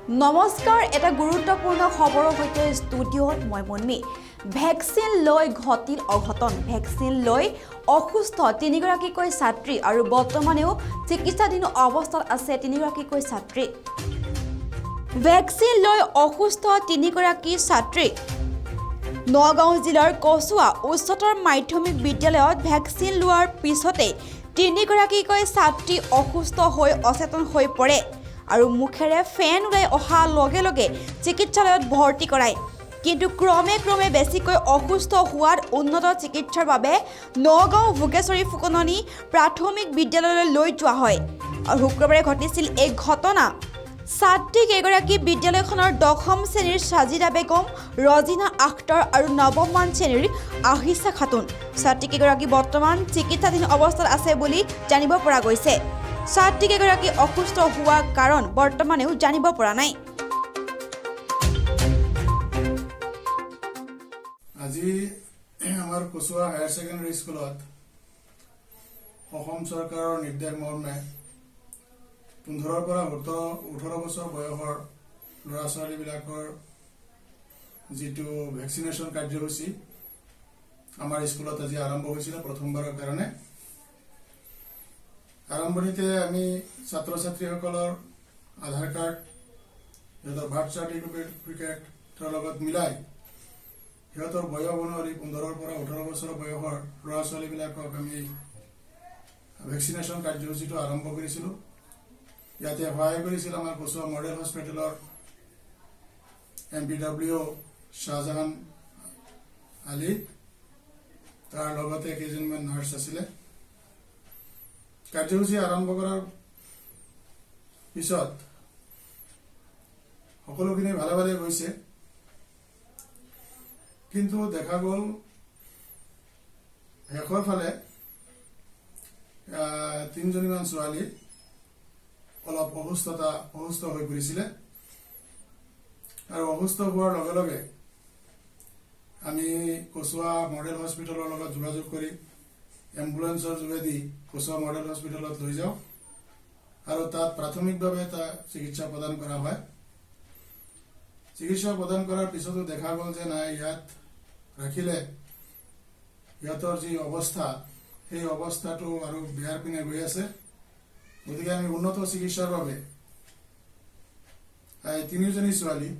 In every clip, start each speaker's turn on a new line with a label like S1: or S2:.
S1: নমস্কাৰ, এটা গুৰুত্বপূৰ্ণ খবৰৰ সৈতে ষ্টুডিঅ'ত মই মন্মি। ভেকচিন লৈ ঘটিল অঘটন। ভেকচিন লৈ অসুস্থ তিনিগৰাকীকৈ ছাত্ৰী আৰু বৰ্তমানেও চিকিৎসাধীন অৱস্থাত আছে তিনিগৰাকীকৈ ছাত্ৰী। ভেকচিন লৈ অসুস্থ তিনিগৰাকী ছাত্ৰী। নগাঁও জিলাৰ কচুৱা উচ্চতৰ মাধ্যমিক বিদ্যালয়ত ভেকচিন লোৱাৰ পিছতে তিনিগৰাকীকৈ ছাত্ৰী অসুস্থ হৈ অচেতন হৈ পৰে আৰু মুখেৰে ফেন ওলাই অহাৰ লগে লগে চিকিৎসালয়ত ভৰ্তি কৰায়। কিন্তু ক্ৰমে বেছিকৈ অসুস্থ হোৱাত উন্নত চিকিৎসাৰ বাবে নগাঁও ভোগেশ্বৰী ফুকননী প্ৰাথমিক বিদ্যালয়লৈ লৈ যোৱা হয় আৰু শুক্ৰবাৰে ঘটিছিল এই ঘটনা। ছাত্ৰীকেইগৰাকী বিদ্যালয়খনৰ 10ম শ্ৰেণীৰ সাজিদা বেগম, ৰজিনা আখতাৰ আৰু 9ম শ্ৰেণীৰ আহিছা খাতুন। ছাত্ৰীকেইগৰাকী বৰ্তমান চিকিৎসাধীন অৱস্থাত আছে বুলি জানিব পৰা গৈছে। ছাত্ৰীকেইগৰাকী অসুস্থ হোৱাৰ কাৰণ বৰ্তমানেও জানিব পৰা নাই।
S2: আজি আমাৰ কচুৱা হায়াৰ ছেকেণ্ডাৰী স্কুলত অসম চৰকাৰৰ নিৰ্দেশ মৰ্মে 15 পৰা 18 বছৰ বয়সৰ ল'ৰা ছোৱালীবিলাকৰ যিটো ভেকচিনেশ্যন কাৰ্যসূচী আমাৰ স্কুলত আজি আৰম্ভ হৈছিল প্ৰথমবাৰৰ কাৰণে। আৰম্ভণিতে আমি ছাত্ৰ ছাত্ৰীসকলৰ আধাৰ কাৰ্ড, সিহঁতৰ বাৰ্থ চাৰ্টিফিকেটৰ লগত মিলাই সিহঁতৰ বয়স অনুসৰি 15 পৰা 18 বছৰ বয়সৰ ল'ৰা ছোৱালীবিলাকক আমি ভেকচিনেশ্যন কাৰ্যসূচীটো আৰম্ভ কৰিছিলোঁ। ইয়াতে সহায় কৰিছিল আমাৰ কচুৱা মডেল হস্পিটেলৰ MPW শ্বাহজাহান আলী, তাৰ লগতে কেইজনমান নাৰ্ছ আছিলে। কাৰ্যসূচী আৰম্ভ কৰাৰ পিছত সকলোখিনি ভালে গৈছে, কিন্তু দেখা গ'ল শেষৰ ফালে 3জনীমান ছোৱালী অলপ অসুস্থ হৈ পৰিছিলে আৰু অসুস্থ হোৱাৰ লগে লগে আমি কচুৱা মডেল হস্পিটেলৰ লগত যোগাযোগ কৰি এম্বুলেন্সৰ যোগেদি কচুৱা মডেল হস্পিটেলত লৈ যাওঁ আৰু তাত প্ৰাথমিকভাৱে চিকিৎসা প্ৰদান কৰা হয়। চিকিৎসা প্ৰদান কৰাৰ পিছতো দেখা গ'ল যে নাই, ইয়াত ৰাখিলে সিহঁতৰ যি অৱস্থা সেই অৱস্থাটো আৰু বেয়াৰ পিনে গৈ আছে। গতিকে আমি উন্নত চিকিৎসাৰ বাবে 3জনী ছোৱালী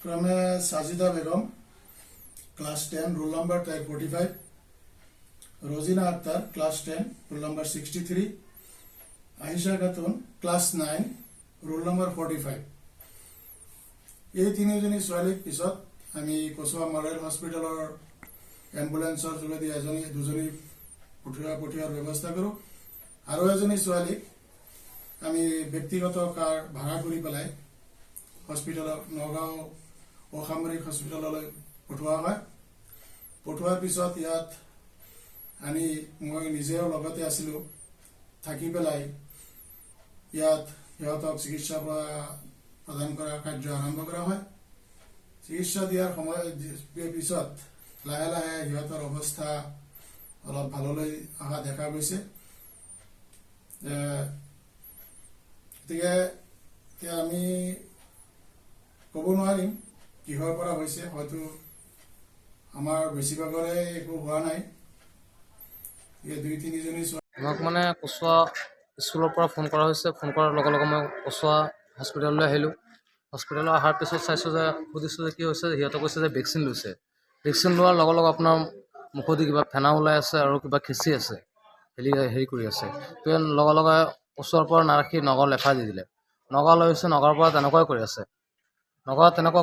S2: ক্ৰমে Sajida Begum class 10 roll number টাইপ 45, Rajina Akhtar class 10 roll number 63, Aisha Khatun class 9 roll number 45। এই 3জনী ছোৱালীক পিছত আমি কচুৱা মডেল হস্পিটেলৰ এম্বুলেন্সৰ যোগেদি দুজনী পঠিওৱাৰ ব্যৱস্থা কৰোঁ আৰু এজনী ছোৱালীক আমি ব্যক্তিগত কাৰ ভাড়া কৰি পেলাই হস্পিটেলত নগাঁও অসামৰিক হস্পিটেললৈ পঠোৱা হয়। পঠোৱাৰ পিছত ইয়াত মই নিজেও লগতে আছিলোঁ, থাকি পেলাই ইয়াত সিহঁতক চিকিৎসা প্ৰদান কৰা কাৰ্য আৰম্ভ কৰা হয়। চিকিৎসা দিয়াৰ পিছত লাহে লাহে সিহঁতৰ অৱস্থা অলপ ভাললৈ অহা দেখা গৈছে। গতিকে এতিয়া আমি ক'ব নোৱাৰিম কিহৰ পৰা হৈছে, হয়তো আমাৰ বেছিভাগৰে একো হোৱা নাই। এই 2-3জনী
S3: আমাক মানে কচুৱা স্কুলৰ পৰা ফোন কৰা হৈছে। ফোন কৰাৰ লগে লগে মই কচুৱা হস্পিটেললৈ আহিলোঁ। হস্পিটেললৈ অহাৰ পিছত সুধিছোঁ যে কি হৈছে। সিহঁতে কৈছে যে ভেকচিন লৈছে। ভেকচিন লোৱাৰ লগে লগে আপোনাৰ মুখদি কিবা ফেনা ওলাই আছে আৰু কিবা খিচি আছে, হেৰি কৰি আছে। তো লগে লগে ওচৰৰ পৰা নাৰাখি নগাঁও লেফাই দি দিলে। নগাঁও লৈ গৈছে, নগাঁৱৰ পৰা তেনেকুৱা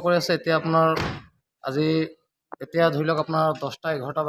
S3: কৰি আছে। এতিয়া আপোনাৰ এতিয়া ধৰি লওক আপোনাৰ 10টা 11টা